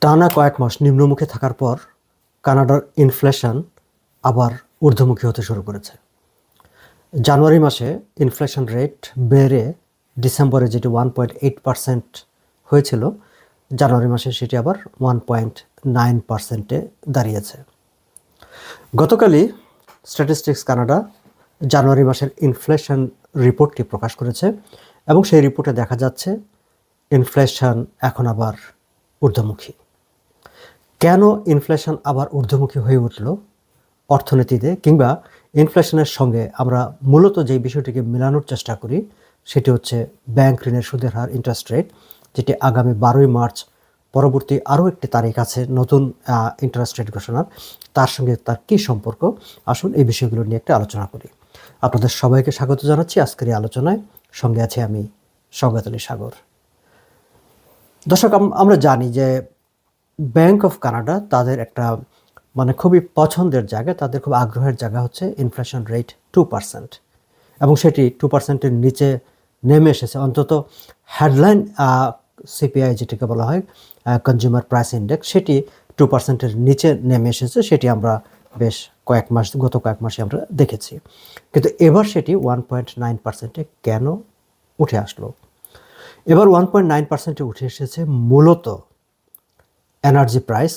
টানা কয়েক মাস নিম্নমুখী থাকার পর কানাডার ইনফ্লেশন আবার ঊর্ধ্বমুখী হতে শুরু করেছে। জানুয়ারি মাসে ইনফ্লেশন রেট বেড়ে ডিসেম্বরে যেটি 1.8% হয়েছিল, জানুয়ারি মাসে সেটি আবার 1.9%-এ দাঁড়িয়েছে। গতকালই স্ট্যাটিস্টিক্স কানাডা জানুয়ারি মাসের ইনফ্লেশন রিপোর্টটি প্রকাশ করেছে এবং সেই রিপোর্টে দেখা যাচ্ছে ইনফ্লেশন এখন আবার ঊর্ধ্বমুখী। কেন ইনফ্লেশন আবার ঊর্ধ্বমুখী হয়ে উঠল অর্থনীতিতে, কিংবা ইনফ্লেশনের সঙ্গে আমরা মূলত যে বিষয়টিকে মেলানোর চেষ্টা করি সেটি হচ্ছে ব্যাংক ঋণের সুদের হার, ইন্টারেস্ট রেট, যেটি আগামী 12ই মার্চ পরবর্তী আরও একটি তারিখ আছে নতুন ইন্টারেস্ট রেট ঘোষণার, তার সঙ্গে তার কী সম্পর্ক। আসুন এই বিষয়গুলো নিয়ে একটা আলোচনা করি। আপনাদের সবাইকে স্বাগত জানাচ্ছি আজকের এই আলোচনায়। সঙ্গে আছি আমি সওগাত আলী সাগর। দর্শক, আমরা জানি যে ব্যাংক অফ কানাডা তাদের একটা খুবই পছন্দের জায়গা, তাদের খুব আগ্রহের জায়গা হচ্ছে ইনফ্লেশন রেট 2%, এবং সেটি 2%-এর নিচে নেমে এসেছে। অন্তত হেডলাইন সিপিআই যেটাকে বলা হয় কনজিউমার প্রাইস ইন্ডেক্স, সেটি 2%-এর নিচে নেমে এসেছে। সেটি আমরা বেশ গত কয়েক মাসে আমরা দেখেছি, কিন্তু এবার সেটি 1.9%-এ কেন উঠে আসলো? এবার 1.9%-এ উঠে এসেছে মূলত এনার্জি প্রাইস,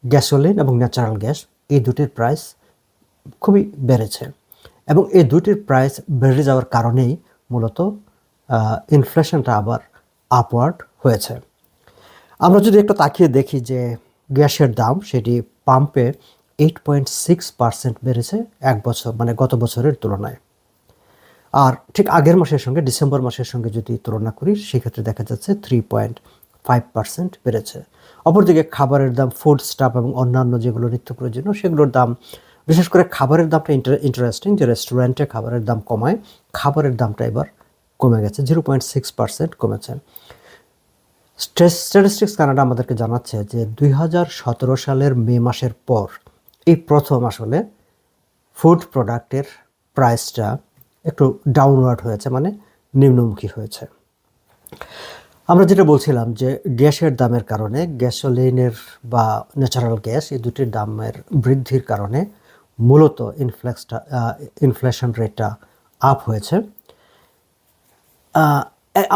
গ্যাসোলিন এবং ন্যাচারাল গ্যাস, এই দুটির প্রাইস খুবই বেড়েছে, এবং এই দুটির প্রাইস বেড়ে যাওয়ার কারণেই মূলত ইনফ্লেশনটা আবার আপওয়ার্ড হয়েছে। আমরা যদি একটু তাকিয়ে দেখি যে গ্যাসের দাম, সেটি পাম্পে 8.6% বেড়েছে এক বছর, গত বছরের তুলনায়। আর ঠিক আগের মাসের সঙ্গে, ডিসেম্বর মাসের সঙ্গে যদি তুলনা করি, সেক্ষেত্রে দেখা যাচ্ছে 3.5% বেড়েছে। অপরদিকে খাবারের দাম, ফুড স্টাফ এবং অন্যান্য যেগুলো নিত্য প্রয়োজনীয় সেগুলোর দাম, বিশেষ করে খাবারের দামটা ইন্টারেস্টিং, যে রেস্টুরেন্টে খাবারের দাম কমায়, খাবারের দামটা এবার কমে গেছে, 0.6% কমেছে। স্ট্যাটিস্টিক্স কানাডা আমাদেরকে জানাচ্ছে যে 2017 সালের মে মাসের পর এই প্রথম আসলে ফুড প্রোডাক্টের প্রাইসটা একটু ডাউনওয়ার্ড হয়েছে, নিম্নমুখী হয়েছে। আমরা যেটা বলছিলাম যে গ্যাসের দামের কারণে, গ্যাসোলিনের বা ন্যাচারাল গ্যাস, এই দুটির দামের বৃদ্ধির কারণে মূলত ইনফ্লেশন রেটটা আপ হয়েছে।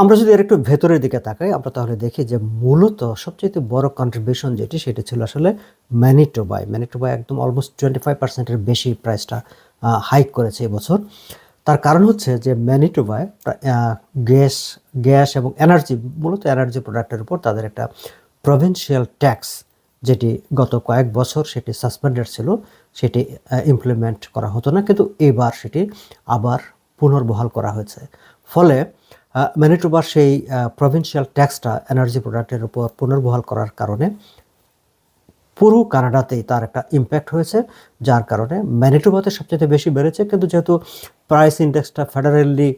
আমরা যদি এর একটু ভেতরের দিকে তাকাই, আমরা তাহলে দেখি যে মূলত সবচেয়ে বড় কন্ট্রিবিউশন সেটা ছিল আসলে ম্যানিটোবায় একদম অলমোস্ট 25%-এর বেশি প্রাইসটা হাইক করেছে এবছর। তার কারণ হচ্ছে যে ম্যানিটোবায় গ্যাস এবং মূলত এনার্জি প্রোডাক্টের উপর তাদের একটা প্রভিন্সিয়াল ট্যাক্স, যেটি গত কয়েক বছর সেটি সাসপেন্ডেড ছিল, সেটি ইমপ্লিমেন্ট করা হতো না, কিন্তু এবার সেটি আবার পুনর্বহাল করা হয়েছে। ফলে ম্যানিটোবার সেই প্রভিন্সিয়াল ট্যাক্সটা এনার্জি প্রোডাক্টের উপর পুনর্বহাল করার কারণে পুরো কানাডাতেই তার একটা ইম্প্যাক্ট হয়েছে, যার কারণে ম্যানিটোবাতে সবচেয়ে বেশি বেড়েছে। কিন্তু যেহেতু প্রাইস ইন্ডেক্সটা ফেডারেলি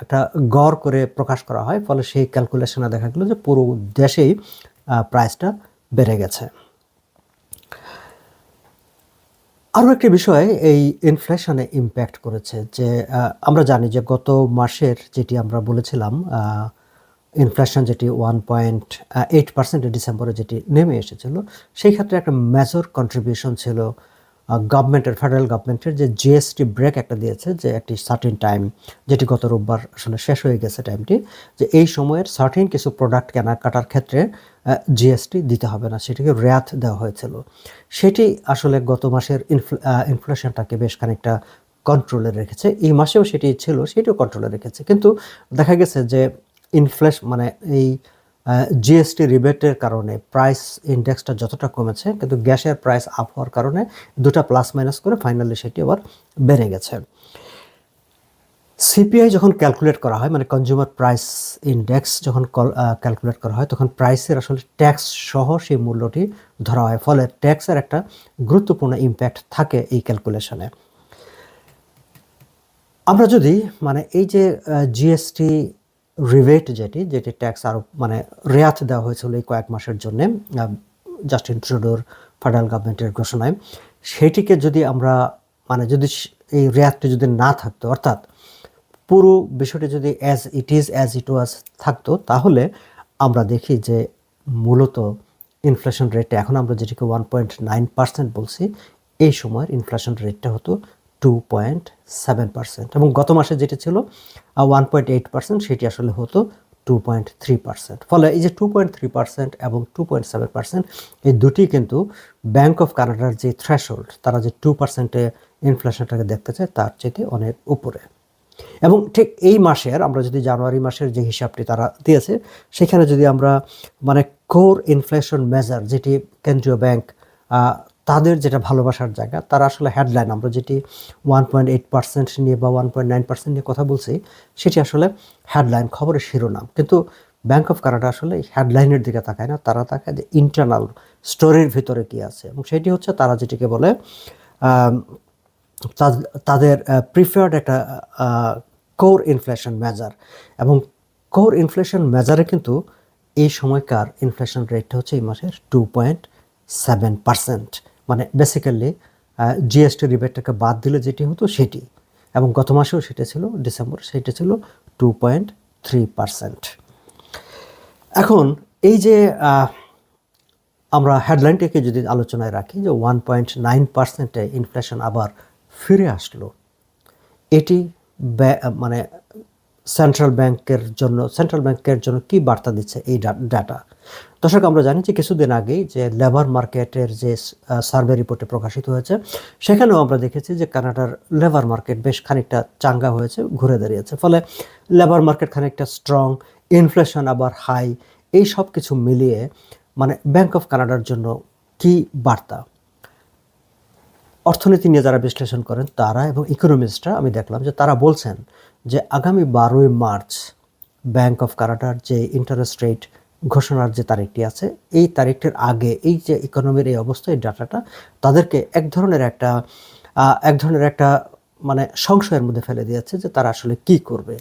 একটা গড় করে প্রকাশ করা হয়, ফলে সেই ক্যালকুলেশনে দেখা গেল যে পুরো দেশেই প্রাইসটা বেড়ে গেছে। আরও একটি বিষয় এই ইনফ্লেশনে ইম্প্যাক্ট করেছে, যে আমরা জানি যে গত মাসের যেটি আমরা বলেছিলাম ইনফ্লেশন, যেটি 1.8% ডিসেম্বরে যেটি নেমে এসেছিল, সেই ক্ষেত্রে একটা মেজর কন্ট্রিবিউশন ছিল গভর্নমেন্টের, ফেডারেল গভর্নমেন্টের, যে জিএসটি ব্রেক একটা দিয়েছে, যে একটি সার্টেন টাইম, যেটি গত রোববার আসলে শেষ হয়ে গেছে টাইমটি, যে এই সময়ের সার্টেন কিছু প্রোডাক্ট কেনাকাটার ক্ষেত্রে জিএসটি দিতে হবে না, সেটিকে রেয়াত দেওয়া হয়েছিল। সেটি আসলে গত মাসের ইনফ্লেশনটাকে বেশ খানিকটা কন্ট্রোলে রেখেছে। এই মাসেও সেটি ছিল, সেটিও কন্ট্রোলে রেখেছে, কিন্তু দেখা গেছে যে এই জিএসটি রিবেটের কারণে প্রাইস ইন্ডেক্সটা যতটা কমেছে, কিন্তু গ্যাসের প্রাইস আপ হওয়ার কারণে দুটা প্লাস মাইনাস করে ফাইনালি সেটি আবার বেড়ে গেছে। সিপিআই যখন ক্যালকুলেট করা হয়, কনজিউমার প্রাইস ইন্ডেক্স যখন ক্যালকুলেট করা হয়, তখন প্রাইসের আসলে ট্যাক্স সহ সেই মূল্যটি ধরা হয়, ফলে ট্যাক্সের একটা গুরুত্বপূর্ণ ইম্প্যাক্ট থাকে এই ক্যালকুলেশনে। আমরা যদি এই যে জিএসটি রিবেট যেটি ট্যাক্স আরও রেয়াত দেওয়া হয়েছিল এই কয়েক মাসের জন্যে জাস্টিন ট্রুডোর ফেডারেল গভর্নমেন্টের ঘোষণায়, সেটিকে যদি আমরা যদি এই রেয়াতটি যদি না থাকতো, অর্থাৎ পুরো বিষয়টি যদি অ্যাজ ইট ওয়াজ থাকতো, তাহলে আমরা দেখি যে মূলত ইনফ্লেশন রেটটা এখন আমরা যেটিকে 1.9% বলছি, এই সময়ের ইনফ্লেশন রেটটা হতো 2.7%, এবং গত মাসে যেটা ছিল 1.8% সেটি আসলে হতো 2.3%। ফলে এই যে 2.3% এবং 2.7% এই দুটি কিন্তু ব্যাংক অফ কানাডার যে থ্রেশহোল্ড, তারা যে 2%-এ ইনফ্লেশনটাকে দেখতে চায় তার চেয়ে অনেক উপরে। এবং ঠিক এই মাসের আমরা যদি জানুয়ারি মাসের যে হিসাবটি তারা দিয়েছে, সেখানে যদি আমরা মানে কোর ইনফ্লেশন মেজার, যেটি কেন্দ্রীয় ব্যাংক তাদের যেটা ভালোবাসার জায়গা, তারা আসলে হেডলাইন আমরা যেটি 1.8% নিয়ে বা 1.9% নিয়ে কথা বলছি, সেটি আসলে হেডলাইন, খবরের শিরোনাম। কিন্তু ব্যাংক অফ কানাডা আসলে হেডলাইনের দিকে তাকায় না, তারা তাকায় যে ইন্টারনাল স্টোরির ভিতরে কী আছে, এবং সেটি হচ্ছে তারা যেটিকে বলে তাদের প্রিফার্ড একটা কোর ইনফ্লেশন মেজার। এবং কোর ইনফ্লেশন মেজারে কিন্তু এই সময়কার ইনফ্লেশন রেটটা হচ্ছে এই মাসের 2.7%, মানে বেসিক্যালি জিএসটি রিবেটটাকে বাদ দিলে যেটি হতো সেটি, এবং গত মাসেও সেটা ছিল, ডিসেম্বর সেটা ছিল 2.3%। এখন এই যে আমরা হেডলাইনটাকে যদি আলোচনায় রাখি যে 1.9%-এ ইনফ্লেশন আবার ফিরে আসলো, এটি মানে সেন্ট্রাল ব্যাংকের জন্য কি বার্তা দিচ্ছে এই ডাটা? দর্শক, আমরা জানি যে কিছুদিন আগেই যে লেবার মার্কেটের যে সার্ভে রিপোর্টে প্রকাশিত হয়েছে, সেখানেও আমরা দেখেছি যে কানাডার লেবার মার্কেট বেশ খানিকটা চাঙ্গা হয়েছে, ঘুরে দাঁড়িয়েছে। ফলে লেবার মার্কেট খানিকটা স্ট্রং, ইনফ্লেশন আবার হাই, এই সব কিছু মিলিয়ে মানে ব্যাংক অফ কানাডার জন্য কি বার্তা? অর্থনীতি নিয়ে যারা বিশ্লেষণ করেন তারা এবং ইকোনমিস্টরা, আমি দেখলাম যে তারা বলছেন যে আগামী 12ই মার্চ ব্যাংক অফ কানাডার যে ইন্টারেস্ট রেট ঘোষণার যে তারিখটি আছে, এই তারিখটির আগে এই যে ইকোনমির এই অবস্থা, এই ডাটাটা তাদেরকে এক ধরনের একটা মানে সংশয়ের মধ্যে ফেলে দিয়েছে যে তারা আসলে কি করবে।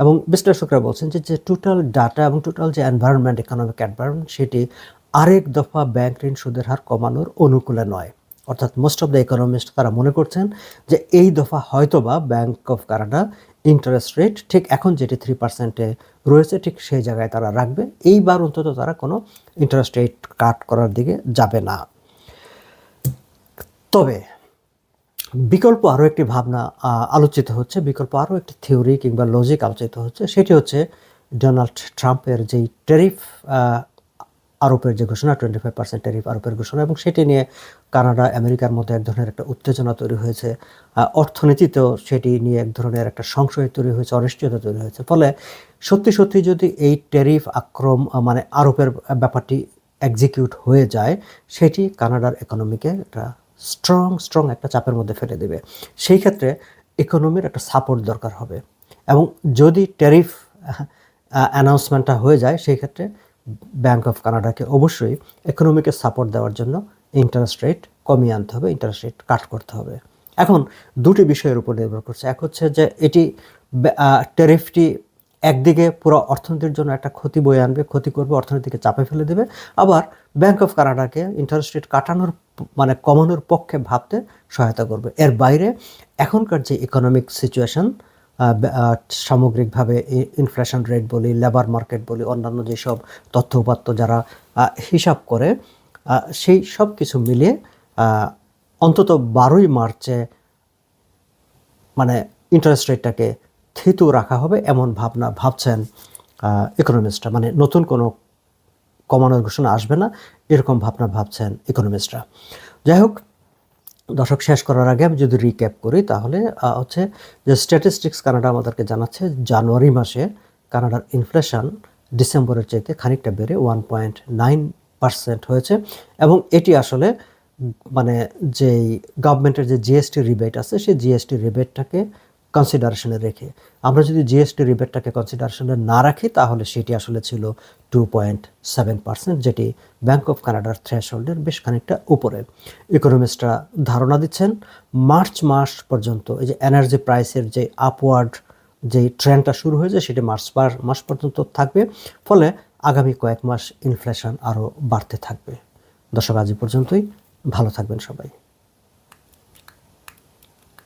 এবং বিশ্লেষকরা বলছেন যে টোটাল ডাটা এবং টোটাল যে এনভায়রনমেন্ট, ইকোনমিক এনভায়রনমেন্ট, সেটি আরেক দফা ব্যাংক ঋণ সুদের হার কমানোর অনুকূলে নয়। অর্থাৎ মোস্ট অফ দ্য ইকোনমিস্ট তারা মনে করছেন যে এই দফা হয়তোবা bank of Canada interest rate ঠিক এখন যেটি 3%-এ রয়েছে, ঠিক সেই জায়গায় তারা রাখবে। এইবার অন্তত তারা কোনো ইন্টারেস্ট রেট কাট করার দিকে যাবে না। তবে বিকল্প আরও একটি ভাবনা আলোচিত হচ্ছে, বিকল্প আরও একটি থিওরি কিংবা লজিক আলোচিত হচ্ছে, সেটি হচ্ছে ডোনাল্ড ট্রাম্পের যেই ট্যারিফ আরোপের যে ঘোষণা, 25% ট্যারিফ আরোপের ঘোষণা, এবং সেটি নিয়ে কানাডা আমেরিকার মধ্যে এক ধরনের একটা উত্তেজনা তৈরি হয়েছে। অর্থনীতিতেও সেটি নিয়ে এক ধরনের একটা সংশয় তৈরি হয়েছে, অনিশ্চয়তা তৈরি হয়েছে। ফলে সত্যি যদি এই ট্যারিফ মানে আরোপের ব্যাপারটি এক্সিকিউট হয়ে যায়, সেটি কানাডার ইকোনমিকে একটা স্ট্রং একটা চাপের মধ্যে ফেলে দেবে। সেই ক্ষেত্রে ইকোনমির একটা সাপোর্ট দরকার হবে, এবং যদি ট্যারিফ অ্যানাউন্সমেন্টটা হয়ে যায়, সেই ক্ষেত্রে ব্যাংক অফ কানাডাকে অবশ্যই ইকোনমিকে সাপোর্ট দেওয়ার জন্য ইন্টারেস্ট রেট কমিয়ে আনতে হবে, ইন্টারেস্ট রেট কাট করতে হবে। এখন দুটি বিষয়ের উপর নির্ভর করছে। এক হচ্ছে যে এটি ট্যারিফটি একদিকে পুরো অর্থনীতির জন্য একটা ক্ষতি বয়ে আনবে, ক্ষতি করবে, অর্থনীতিকে চাপে ফেলে দেবে। আবার ব্যাংক অফ কানাডাকে ইন্টারেস্ট রেট কাটানোর মানে কমানোর পক্ষে ভাবতে সহায়তা করবে। এর বাইরে এখনকার যে ইকোনমিক সিচুয়েশন, সামগ্রিকভাবে ইনফ্লেশন রেট বলি, লেবার মার্কেট বলি, অন্যান্য যেসব তথ্য উপাত্ত যারা হিসাব করে, সেই সব কিছু মিলিয়ে অন্তত 12ই মার্চে মানে ইন্টারেস্ট রেটটাকে স্থিত রাখা হবে, এমন ভাবছেন ইকোনমিস্টরা। মানে নতুন কোনো কমানোর ঘোষণা আসবে না, এরকম ভাবছেন ইকোনমিস্টরা। যাই হোক দর্শক, শেষ করার আগে আমি যদি রিক্যাপ করি, তাহলে হচ্ছে যে স্ট্যাটিস্টিক্স কানাডা আমাদেরকে জানাচ্ছে জানুয়ারি মাসে কানাডার ইনফ্লেশন ডিসেম্বরের চাইতে খানিকটা বেড়ে 1.9% হয়েছে, এবং এটি আসলে মানে যেই গভর্নমেন্টের যে জিএসটি রিবেট আছে, সেই জিএসটি রিবেটটাকে কনসিডারেশনে রেখে, আমরা যদি জিএসটি রিবেটটাকে কনসিডারেশনে না রাখি, তাহলে সেটি আসলে ছিল 2.7%, যেটি ব্যাংক অফ কানাডার থ্রেশহোল্ডের বেশ খানিকটা উপরে। ইকোনমিস্টরা ধারণা দিচ্ছেন মার্চ মাস পর্যন্ত এই যে এনার্জি প্রাইসের যে আপওয়ার্ড যে ট্রেন্ডটা শুরু হয়েছে, সেটি মার্চ মাস পর্যন্ত থাকবে। ফলে আগামী কয়েক মাস ইনফ্লেশন আরও বাড়তে থাকবে। দর্শক, আজ পর্যন্তই। ভালো থাকবেন সবাই।